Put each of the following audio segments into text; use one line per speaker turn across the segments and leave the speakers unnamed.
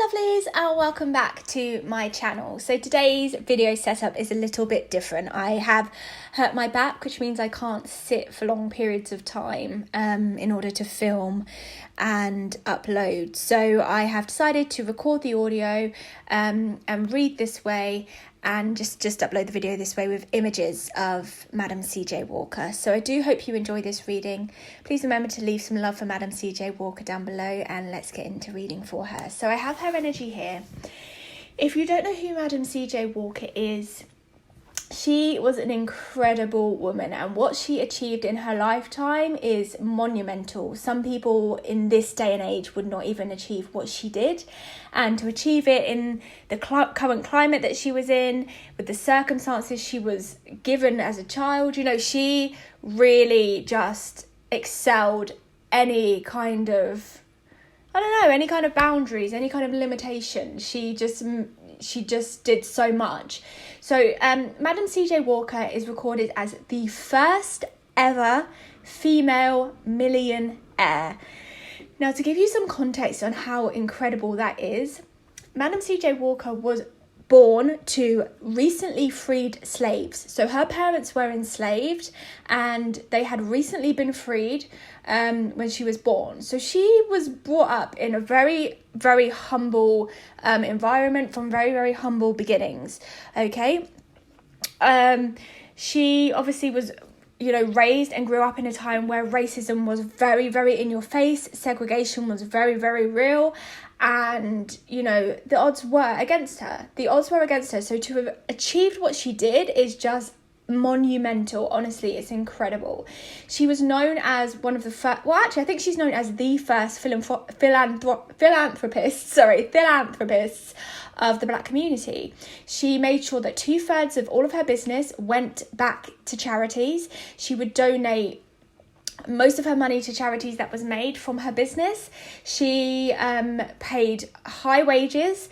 Lovelies, and welcome back to my channel. So today's video setup is a little bit different. I have hurt my back, which means I can't sit for long periods of time in order to film and upload. So I have decided to record the audio and read this way, and just upload the video this way with images of Madam CJ Walker. So I do hope you enjoy this reading. Please remember to leave some love for Madam CJ Walker down below, and let's get into reading for her. So I have her energy here. If you don't know who Madam CJ Walker is, she was an incredible woman, and what she achieved in her lifetime is monumental. Some people in this day and age would not even achieve what she did, and to achieve it in the current climate that she was in, with the circumstances she was given as a child, you know, she really just excelled any kind of, any kind of boundaries, any kind of limitation. She just did so much. So Madam CJ Walker is recorded as the first ever female millionaire. Now, to give you some context on how incredible that is, Madam CJ Walker was born to recently freed slaves. So her parents were enslaved and they had recently been freed when she was born. So she was brought up in a very, very humble environment from very, very humble beginnings. Okay. She obviously was, raised and grew up in a time where racism was very, very in your face. Segregation was very, very real. And, the odds were against her. So to have achieved what she did is just monumental. Honestly, it's incredible. She was known as one of the first, I think she's known as the first philanthropist of the Black community. She made sure that 2/3 of all of her business went back to charities. She would donate most of her money to charities that was made from her business. She paid high wages.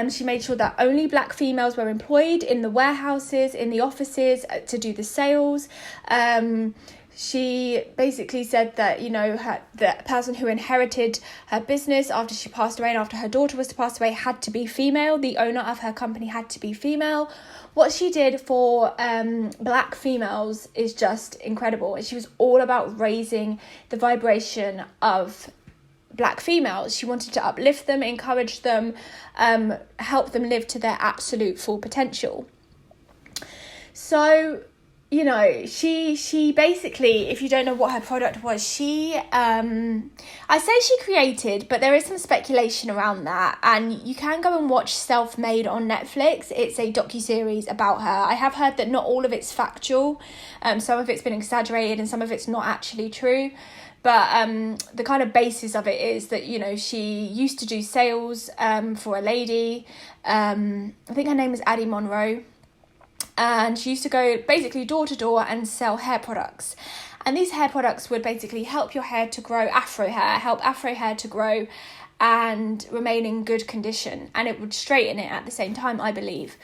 She made sure that only Black females were employed in the warehouses, in the offices to do the sales. She basically said that, the person who inherited her business after she passed away and after her daughter was to pass away had to be female. The owner of her company had to be female. What she did for Black females is just incredible. And she was all about raising the vibration of Black females. She wanted to uplift them, encourage them, help them live to their absolute full potential. So, she basically, if you don't know what her product was, I say she created, but there is some speculation around that, and you can go and watch Self-Made on Netflix. It's a docuseries about her. I have heard that not all of it's factual, some of it's been exaggerated and some of it's not actually true, but the kind of basis of it is that, she used to do sales for a lady, I think her name is Addie Monroe. And she used to go basically door to door and sell hair products. And these hair products would basically help your hair to grow, help afro hair to grow and remain in good condition. And it would straighten it at the same time, I believe.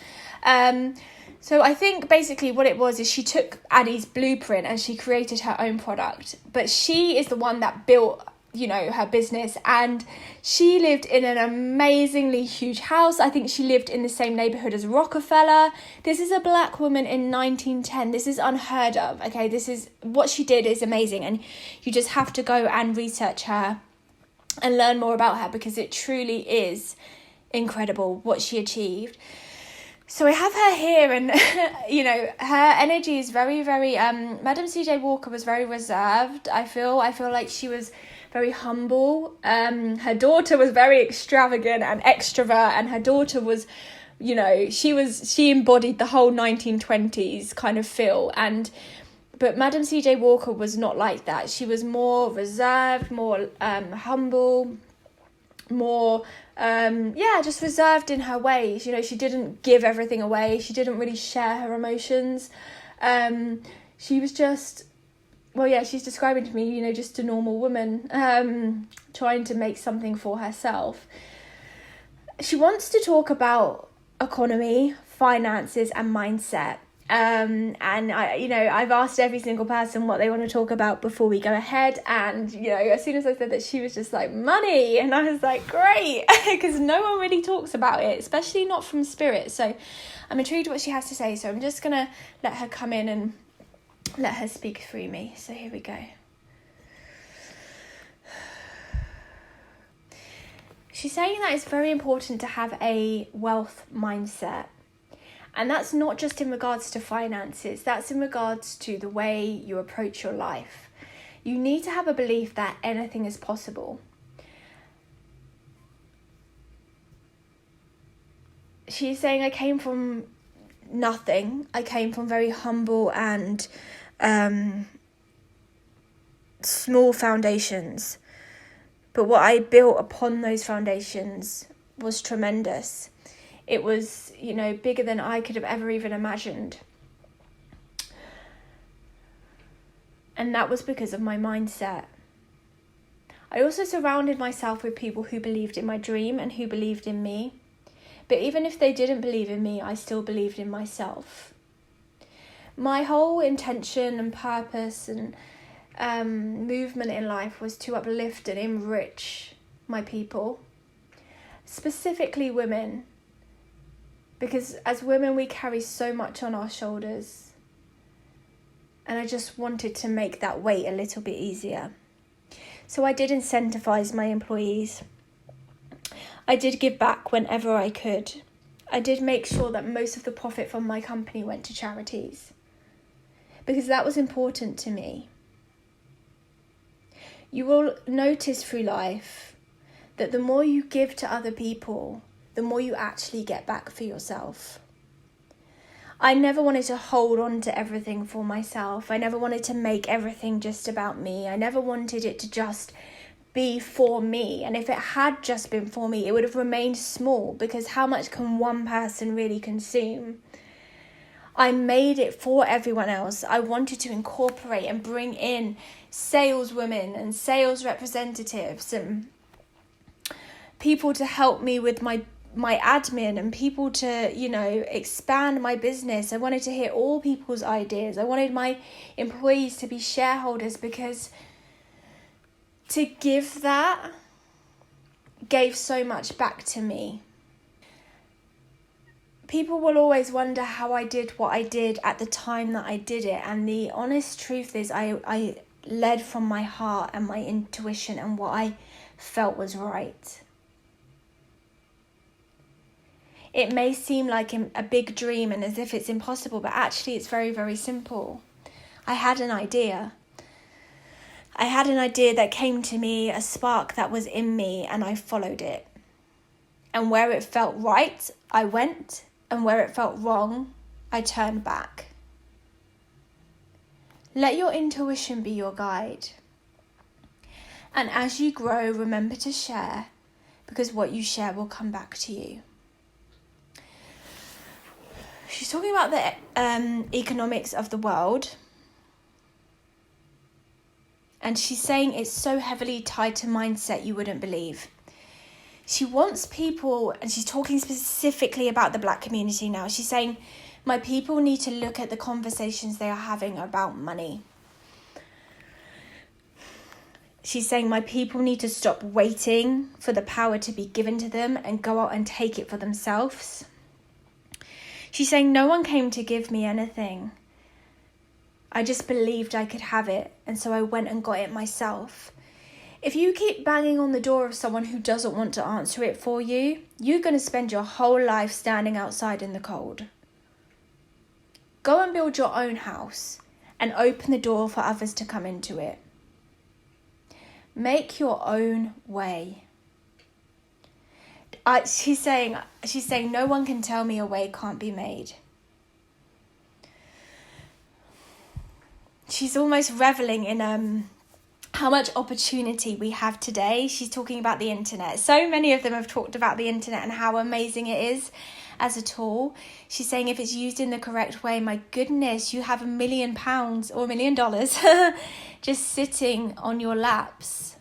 So I think basically what it was is she took Addie's blueprint and she created her own product. But she is the one that built, her business, and she lived in an amazingly huge house. I think she lived in the same neighborhood as Rockefeller. This is a Black woman in 1910. This is unheard of. Okay, this is what she did is amazing, and you just have to go and research her and learn more about her, because it truly is incredible what she achieved. So I have her here, and her energy is very, very Madam CJ Walker was very reserved. I feel like she was very humble. Her daughter was very extravagant and extrovert, and her daughter was, she embodied the whole 1920s kind of feel. But Madam CJ Walker was not like that. She was more reserved, more humble, more just reserved in her ways. She didn't give everything away. She didn't really share her emotions. She was just, she's describing to me, just a normal woman trying to make something for herself. She wants to talk about economy, finances and mindset. And I've asked every single person what they want to talk about before we go ahead. And, as soon as I said that, she was just like, money. And I was like, great, because no one really talks about it, especially not from spirit. So I'm intrigued what she has to say. So I'm just going to let her come in and let her speak through me. So here we go. She's saying that it's very important to have a wealth mindset. And that's not just in regards to finances, that's in regards to the way you approach your life. You need to have a belief that anything is possible. She's saying, I came from nothing. I came from very humble and small foundations. But what I built upon those foundations was tremendous. It was, bigger than I could have ever even imagined. And that was because of my mindset. I also surrounded myself with people who believed in my dream and who believed in me. But even if they didn't believe in me, I still believed in myself. My whole intention and purpose and movement in life was to uplift and enrich my people, specifically women. Because as women, we carry so much on our shoulders. And I just wanted to make that weight a little bit easier. So I did incentivize my employees. I did give back whenever I could. I did make sure that most of the profit from my company went to charities. Because that was important to me. You will notice through life that the more you give to other people, the more you actually get back for yourself. I never wanted to hold on to everything for myself. I never wanted to make everything just about me. I never wanted it to just be for me. And if it had just been for me, it would have remained small, because how much can one person really consume? I made it for everyone else. I wanted to incorporate and bring in saleswomen and sales representatives and people to help me with my admin and people to, expand my business. I wanted to hear all people's ideas. I wanted my employees to be shareholders, because to give that gave so much back to me. People will always wonder how I did what I did at the time that I did it. And the honest truth is I led from my heart and my intuition and what I felt was right. It may seem like a big dream and as if it's impossible, but actually it's very, very simple. I had an idea. I had an idea that came to me, a spark that was in me, and I followed it. And where it felt right, I went, and where it felt wrong, I turned back. Let your intuition be your guide. And as you grow, remember to share, because what you share will come back to you. She's talking about the economics of the world. And she's saying it's so heavily tied to mindset you wouldn't believe. She wants people, and she's talking specifically about the Black community now. She's saying, my people need to look at the conversations they are having about money. She's saying my people need to stop waiting for the power to be given to them and go out and take it for themselves. She's saying no one came to give me anything. I just believed I could have it, and so I went and got it myself. If you keep banging on the door of someone who doesn't want to answer it for you, you're going to spend your whole life standing outside in the cold. Go and build your own house and open the door for others to come into it. Make your own way. She's saying no one can tell me a way can't be made. She's almost reveling in how much opportunity we have today. She's talking about the internet. So many of them have talked about the internet and how amazing it is as a tool. She's saying if it's used in the correct way, my goodness, you have £1 million or $1 million just sitting on your laps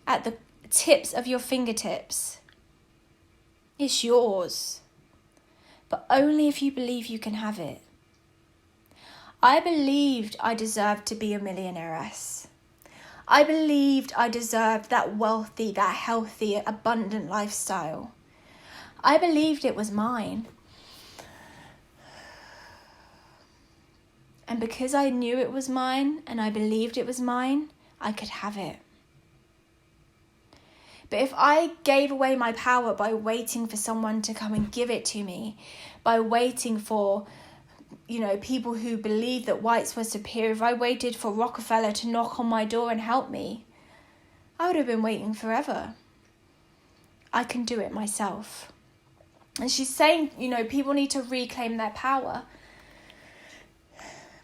at the tips of your fingertips. It's yours. but only if you believe you can have it. I believed I deserved to be a millionairess. I believed I deserved that wealthy, that healthy, abundant lifestyle. I believed it was mine. And because I knew it was mine and I believed it was mine, I could have it. But if I gave away my power by waiting for someone to come and give it to me, by waiting for, people who believed that whites were superior, if I waited for Rockefeller to knock on my door and help me, I would have been waiting forever. I can do it myself. And she's saying, people need to reclaim their power.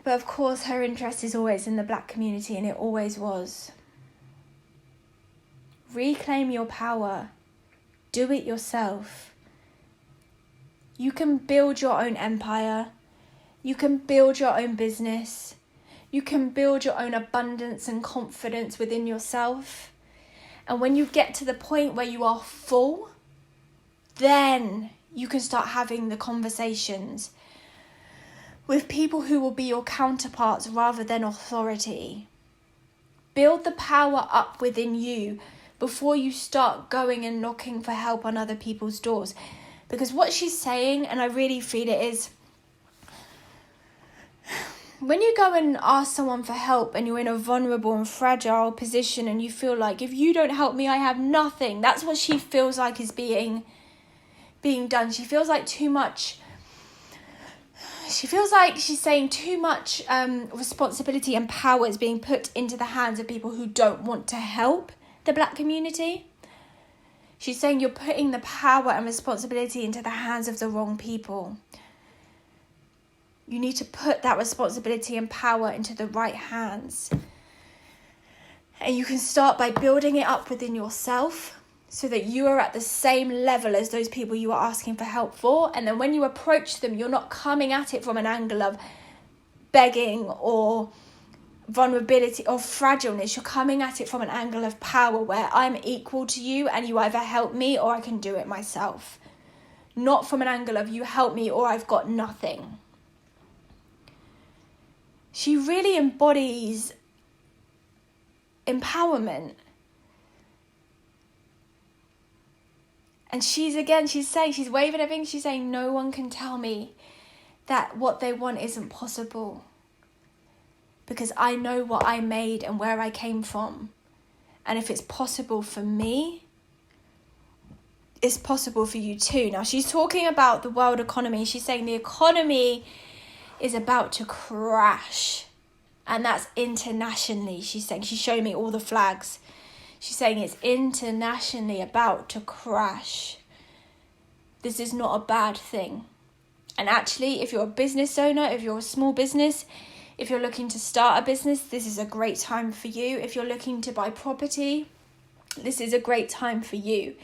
But of course, her interest is always in the black community, and it always was. Reclaim your power. Do it yourself. You can build your own empire. You can build your own business. You can build your own abundance and confidence within yourself. And when you get to the point where you are full, then you can start having the conversations with people who will be your counterparts rather than authority. Build the power up within you before you start going and knocking for help on other people's doors. Because what she's saying, and I really feel it, is when you go and ask someone for help and you're in a vulnerable and fragile position and you feel like, if you don't help me, I have nothing. That's what she feels like is being done. She feels like too much. She feels like she's saying too much responsibility and power is being put into the hands of people who don't want to help the black community. She's saying you're putting the power and responsibility into the hands of the wrong people. You need to put that responsibility and power into the right hands. And you can start by building it up within yourself so that you are at the same level as those people you are asking for help for. And then when you approach them, you're not coming at it from an angle of begging or vulnerability or fragileness. You're coming at it from an angle of power where I'm equal to you and you either help me or I can do it myself. Not from an angle of you help me or I've got nothing. She really embodies empowerment. And she's saying, she's waving everything. She's saying, no one can tell me that what they want isn't possible. Because I know what I made and where I came from. And if it's possible for me, it's possible for you too. Now, she's talking about the world economy. She's saying the economy is about to crash. And that's internationally. She's saying, she's showing me all the flags. She's saying it's internationally about to crash. This is not a bad thing. And actually, if you're a business owner, if you're a small business, if you're looking to start a business, this is a great time for you. If you're looking to buy property, this is a great time for you.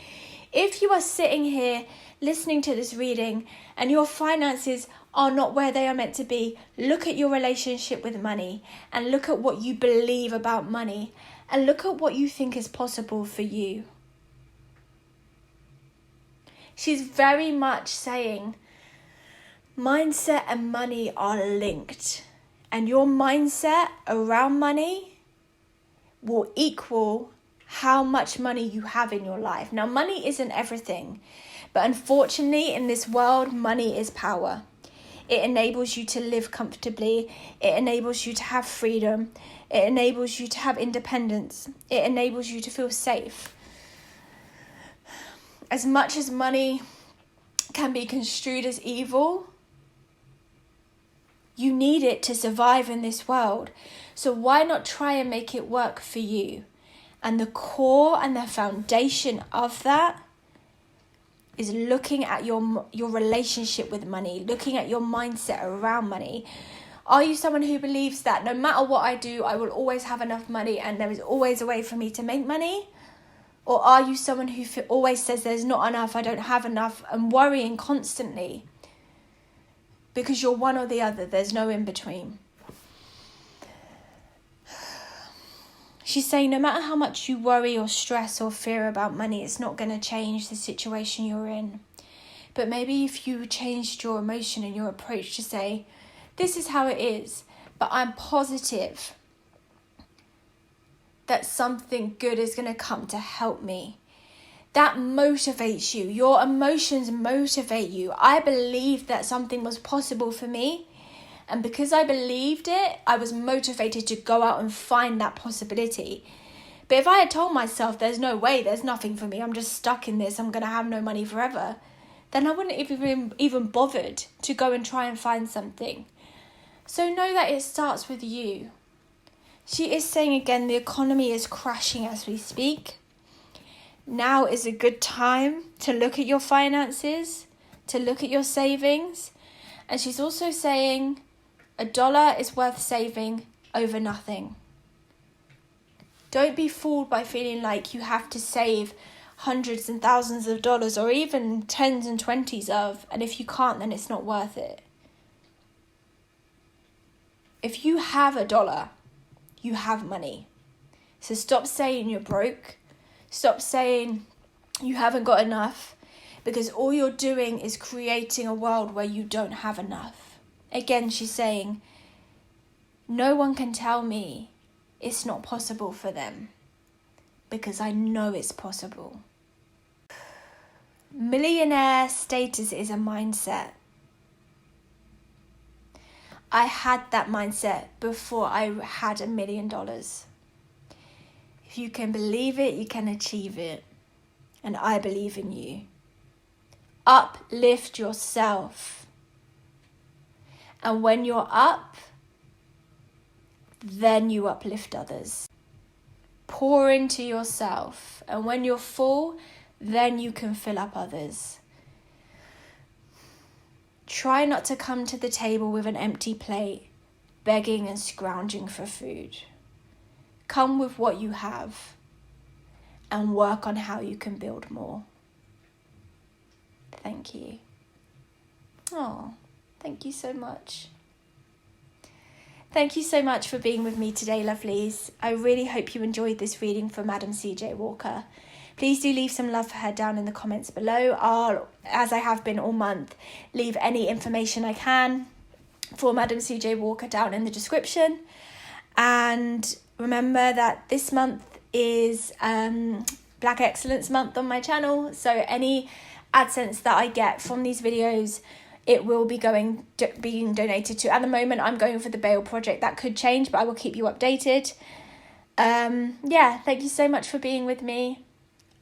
If you are sitting here listening to this reading and your finances are not where they are meant to be, look at your relationship with money and look at what you believe about money and look at what you think is possible for you. She's very much saying mindset and money are linked, and your mindset around money will equal how much money you have in your life. Now, money isn't everything, but unfortunately in this world, money is power. It enables you to live comfortably. It enables you to have freedom. It enables you to have independence. It enables you to feel safe. As much as money can be construed as evil, you need it to survive in this world. So why not try and make it work for you? And the core and the foundation of that is looking at your relationship with money, looking at your mindset around money. Are you someone who believes that no matter what I do, I will always have enough money and there is always a way for me to make money? Or are you someone who always says there's not enough, I don't have enough, and worrying constantly? Because you're one or the other, there's no in between. She's saying no matter how much you worry or stress or fear about money, it's not going to change the situation you're in. But maybe if you changed your emotion and your approach to say, this is how it is, but I'm positive that something good is going to come to help me. That motivates you. Your emotions motivate you. I believed that something was possible for me. And because I believed it, I was motivated to go out and find that possibility. But if I had told myself there's no way, there's nothing for me, I'm just stuck in this, I'm going to have no money forever, then I wouldn't even bothered to go and try and find something. So know that it starts with you. She is saying again, the economy is crashing as we speak. Now is a good time to look at your finances, to look at your savings. And she's also saying $1 is worth saving over nothing. Don't be fooled by feeling like you have to save hundreds and thousands of dollars or even tens and twenties of, and if you can't, then it's not worth it. If you have $1, you have money. So stop saying you're broke. Stop saying you haven't got enough, because all you're doing is creating a world where you don't have enough. Again, she's saying, no one can tell me it's not possible for them, because I know it's possible. Millionaire status is a mindset. I had that mindset before I had $1 million. If you can believe it, you can achieve it. And I believe in you. Uplift yourself. And when you're up, then you uplift others. Pour into yourself. And when you're full, then you can fill up others. Try not to come to the table with an empty plate, begging and scrounging for food. Come with what you have and work on how you can build more. Thank you. Oh, thank you so much. Thank you so much for being with me today, lovelies. I really hope you enjoyed this reading for Madam CJ Walker. Please do leave some love for her down in the comments below. I'll, as I have been all month, leave any information I can for Madam CJ Walker down in the description. And remember that this month is Black Excellence Month on my channel. So any AdSense that I get from these videos, it will be being donated to. At the moment, I'm going for the Bail project. That could change, but I will keep you updated. Yeah, thank you so much for being with me.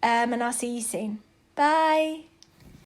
And I'll see you soon. Bye.